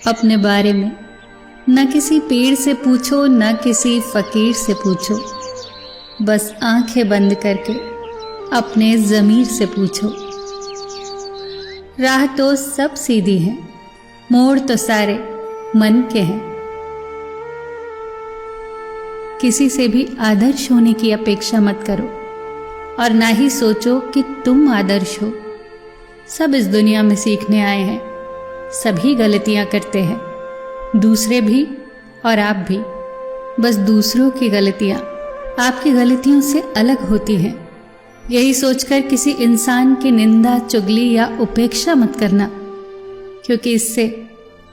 अपने बारे में न किसी पीर से पूछो, न किसी फकीर से पूछो। बस आंखें बंद करके अपने ज़मीर से पूछो। राह तो सब सीधी है, मोड़ तो सारे मन के हैं। किसी से भी आदर्श होने की अपेक्षा मत करो और ना ही सोचो कि तुम आदर्श हो। सब इस दुनिया में सीखने आए हैं, सभी गलतियां करते हैं, दूसरे भी और आप भी। बस दूसरों की गलतियां आपकी गलतियों से अलग होती हैं। यही सोचकर किसी इंसान की निंदा, चुगली या उपेक्षा मत करना, क्योंकि इससे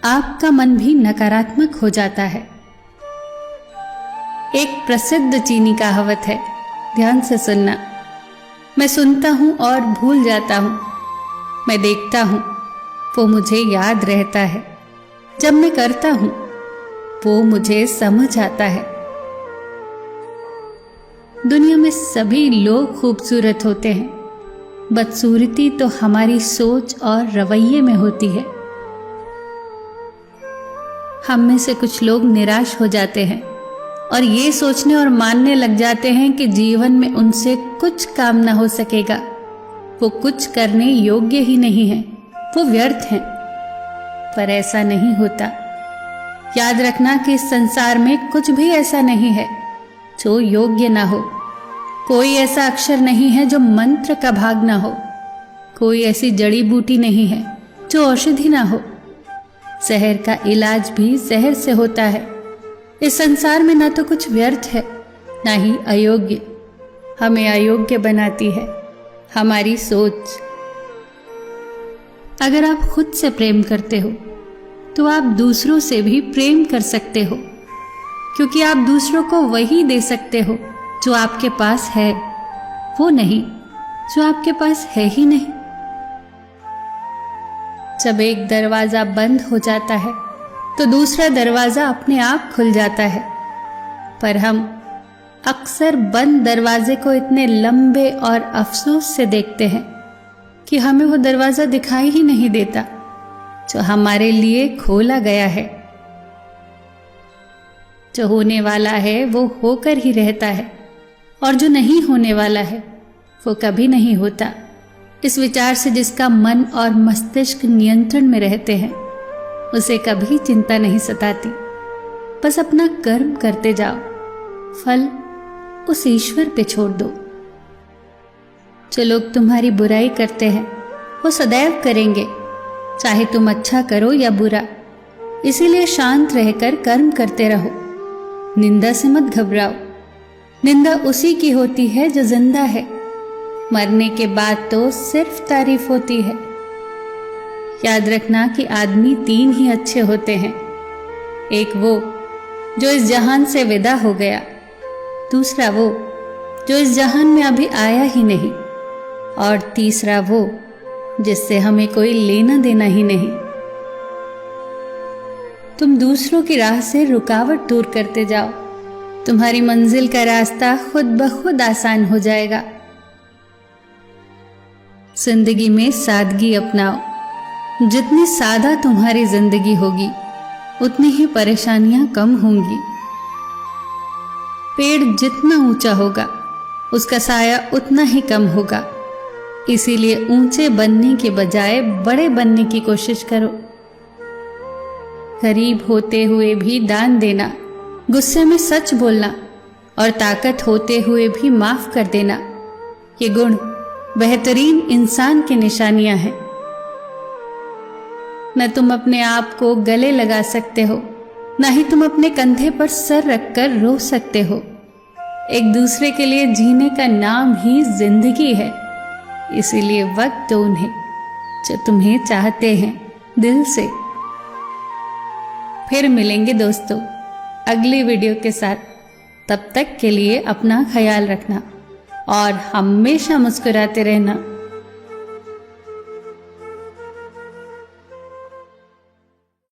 आपका मन भी नकारात्मक हो जाता है। एक प्रसिद्ध चीनी कहावत है, ध्यान से सुनना। मैं सुनता हूं और भूल जाता हूं, मैं देखता हूं वो मुझे याद रहता है, जब मैं करता हूं वो मुझे समझ आता है। दुनिया में सभी लोग खूबसूरत होते हैं, बदसूरती तो हमारी सोच और रवैये में होती है। हम में से कुछ लोग निराश हो जाते हैं और ये सोचने और मानने लग जाते हैं कि जीवन में उनसे कुछ काम ना हो सकेगा, वो कुछ करने योग्य ही नहीं है, वो व्यर्थ हैं। पर ऐसा नहीं होता। याद रखना कि इस संसार में कुछ भी ऐसा नहीं है जो योग्य ना हो। कोई ऐसा अक्षर नहीं है जो मंत्र का भाग ना हो। कोई ऐसी जड़ी बूटी नहीं है जो औषधि ना हो। जहर का इलाज भी जहर से होता है। इस संसार में ना तो कुछ व्यर्थ है, ना ही अयोग्य। हमें अयोग्य बनाती है हमारी सोच। अगर आप खुद से प्रेम करते हो तो आप दूसरों से भी प्रेम कर सकते हो, क्योंकि आप दूसरों को वही दे सकते हो जो आपके पास है, वो नहीं जो आपके पास है ही नहीं। जब एक दरवाजा बंद हो जाता है तो दूसरा दरवाजा अपने आप खुल जाता है, पर हम अक्सर बंद दरवाजे को इतने लंबे और अफसोस से देखते हैं कि हमें वो दरवाजा दिखाई ही नहीं देता जो हमारे लिए खोला गया है। जो होने वाला है वो होकर ही रहता है, और जो नहीं होने वाला है वो कभी नहीं होता। इस विचार से जिसका मन और मस्तिष्क नियंत्रण में रहते हैं, उसे कभी चिंता नहीं सताती। बस अपना कर्म करते जाओ, फल उस ईश्वर पे छोड़ दो। जो लोग तुम्हारी बुराई करते हैं वो सदैव करेंगे, चाहे तुम अच्छा करो या बुरा। इसीलिए शांत रहकर कर्म करते रहो। निंदा से मत घबराओ। निंदा उसी की होती है जो जिंदा है। मरने के बाद तो सिर्फ तारीफ होती है। याद रखना कि आदमी 3 ही अच्छे होते हैं। एक वो जो इस जहान से विदा हो गया, दूसरा वो जो इस जहान में अभी आया ही नहीं, और तीसरा वो जिससे हमें कोई लेना देना ही नहीं। तुम दूसरों की राह से रुकावट दूर करते जाओ, तुम्हारी मंजिल का रास्ता खुद ब खुद आसान हो जाएगा। जिंदगी में सादगी अपनाओ। जितनी सादा तुम्हारी जिंदगी होगी, उतनी ही परेशानियां कम होंगी। पेड़ जितना ऊंचा होगा, उसका साया उतना ही कम होगा। इसीलिए ऊंचे बनने के बजाय बड़े बनने की कोशिश करो। गरीब होते हुए भी दान देना, गुस्से में सच बोलना और ताकत होते हुए भी माफ कर देना, ये गुण बेहतरीन इंसान की निशानियां हैं। न तुम अपने आप को गले लगा सकते हो, न ही तुम अपने कंधे पर सर रखकर रो सकते हो। एक दूसरे के लिए जीने का नाम ही जिंदगी है। इसीलिए वक्त दो उन्हें जो तुम्हें चाहते हैं दिल से। फिर मिलेंगे दोस्तों अगली वीडियो के साथ। तब तक के लिए अपना ख्याल रखना और हमेशा मुस्कुराते रहना।